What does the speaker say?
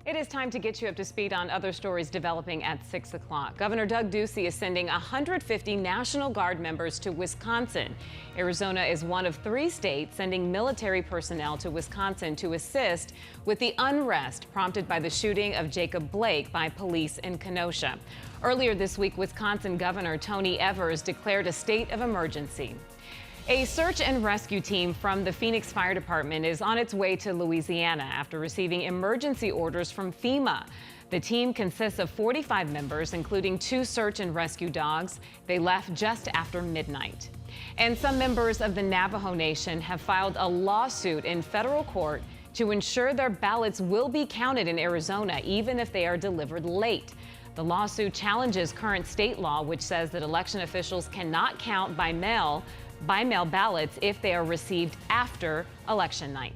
It is time to get you up to speed on other stories developing at 6 o'clock. Governor Doug Ducey is sending 150 National Guard members to Wisconsin. Arizona is one of 3 states sending military personnel to Wisconsin to assist with the unrest prompted by the shooting of Jacob Blake by police in Kenosha. Earlier this week, Wisconsin Governor Tony Evers declared a state of emergency. A search and rescue team from the Phoenix Fire Department is on its way to Louisiana after receiving emergency orders from FEMA. The team consists of 45 members, including 2 search and rescue dogs. They left just after midnight. And some members of the Navajo Nation have filed a lawsuit in federal court to ensure their ballots will be counted in Arizona, even if they are delivered late. The lawsuit challenges current state law, which says that election officials cannot count by mail ballots if they are received after election night.